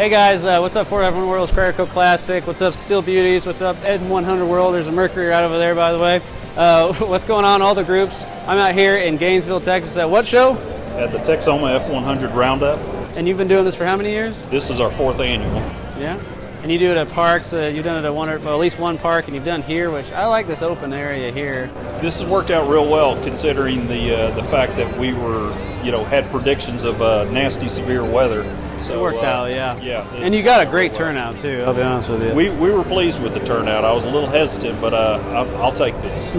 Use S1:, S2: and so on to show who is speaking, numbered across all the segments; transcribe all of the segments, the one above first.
S1: Hey guys, what's up Ford F100 World? It's CraigerCoClassic. What's up Steel Beauties? What's up F100 World? There's a Mercury right over there, by the way. What's going on, all the groups? I'm out here in Gainesville, Texas at what show?
S2: At the Texoma F100 Round Up.
S1: And you've been doing this for how many years?
S2: This is our 4th annual.
S1: Yeah? And you do it at parks, you've done it at at least one park, and you've done here, which I like this open area here.
S2: This has worked out real well considering the fact that we were, had predictions of nasty, severe weather. So,
S1: it worked out, yeah.
S2: Yeah.
S1: And you got a great turnout too, I'll be honest with you.
S2: We were pleased with the turnout. I was a little hesitant, but I'll take this.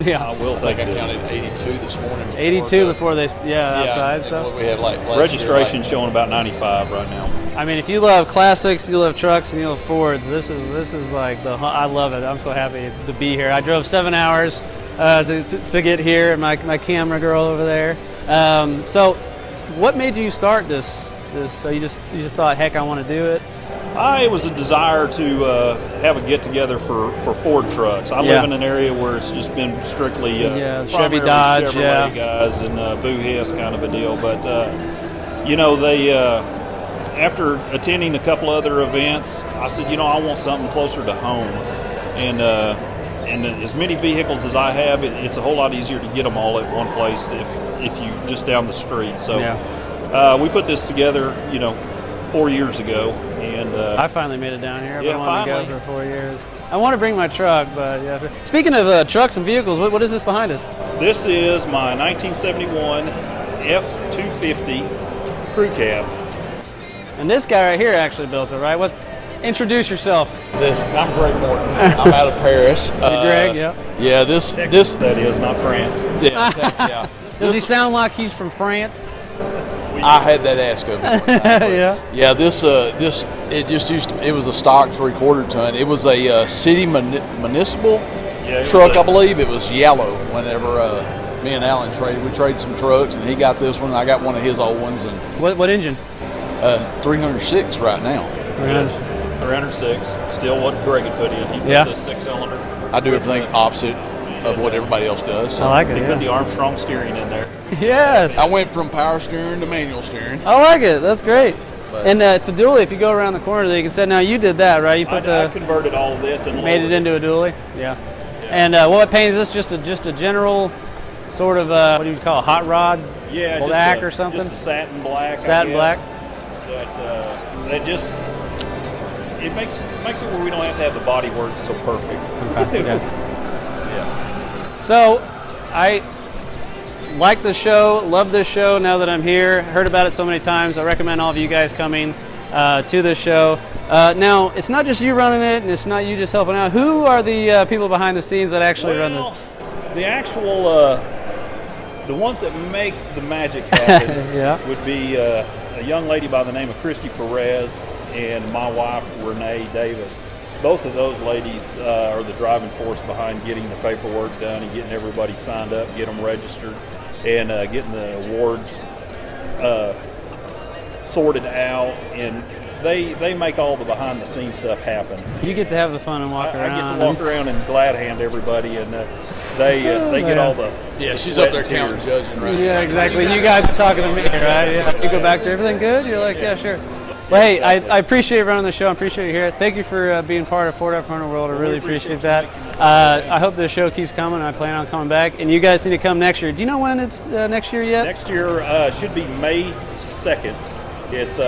S1: Yeah,
S2: I will take
S3: I counted 82 this morning.
S1: 82 before they, outside. So
S3: we had like
S2: registration showing about 95 right now.
S1: I mean, if you love classics, you love trucks, and you love Fords, this is like I love it. I'm so happy to be here. I drove 7 hours to get here, and my camera girl over there. So, what made you start this? So you just thought, heck, I want to do it.
S2: It was a desire to have a get-together for Ford trucks. I live in an area where it's just been strictly
S1: Chevy, Dodge,
S2: Chevrolet guys and Beauties kind of a deal. But they after attending a couple other events, I said, I want something closer to home, and as many vehicles as I have, it's a whole lot easier to get them all at one place if you just down the street. So we put this together, 4 years ago, and
S1: I finally made it down here. I've been wanting to go for 4 years. I want to bring my truck, but yeah. Speaking of trucks and vehicles, what is this behind us?
S2: This is my 1971 F250 crew cab.
S1: And this guy right here actually built it, right? Introduce yourself.
S3: I'm Greg Morton. I'm out of Paris.
S1: Greg, yeah.
S3: Yeah,
S2: this that is not France.
S3: Yeah.
S1: Does he sound like he's from France?
S3: I had that ask of him. Yeah, it was a stock 3/4 ton. It was a city municipal truck, I believe. It was yellow. Whenever me and Alan we traded some trucks, and he got this one. I got one of his old ones. And
S1: what engine?
S3: 306 right now.
S2: 306. Still what Greg had put in. He put the 6-cylinder.
S3: I do everything opposite of what everybody else does.
S1: So. I like it.
S2: He put the Armstrong steering in there.
S1: Yes.
S3: I went from power steering to manual steering.
S1: I like it. That's great. And it's a dually. If you go around the corner there, you can say, now you did that, right? You put
S2: I converted all of this and
S1: made it into a dually. Yeah. And what paint is this? Just a general sort of what do you call it? Hot rod?
S2: Yeah,
S1: black or something.
S2: Just a satin black.
S1: Satin black.
S2: That just it makes it where we don't have to have the body work so perfect.
S1: Okay. Yeah. So I like the show, love this show now that I'm here, heard about it so many times. I recommend all of you guys coming to this show. Now, it's not just you running it, and it's not you just helping out. Who are the people behind the scenes that actually run it?
S2: The actual, the ones that make the magic happen would be a young lady by the name of Christy Perez and my wife, Renee Davis. Both of those ladies are the driving force behind getting the paperwork done and getting everybody signed up, get them registered, and getting the awards sorted out. And they make all the behind-the-scenes stuff happen.
S1: You get to have the fun and walk around.
S2: I get to walk around and glad hand everybody, and they get all the
S3: she's up there counting, judging, right?
S1: Yeah, exactly. You guys are talking to me, right? Yeah. You go back there, everything good? You're like, yeah, sure. Well, hey, I appreciate running the show. I appreciate you here. Thank you for being part of Ford F100 World. I really appreciate that. I hope the show keeps coming. I plan on coming back. And you guys need to come next year. Do you know when it's next year yet?
S2: Next year should be May 2nd. It's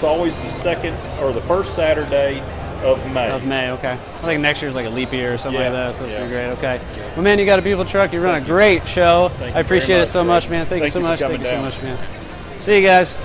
S2: always the second or the first Saturday of May.
S1: Of May, okay. I think next year's like a leap year or something like that, so it's pretty great. Okay. Well, man, you got a beautiful truck. You run a great show. I appreciate it so much, man. Thank you so much. Thank you so much, man. See you guys.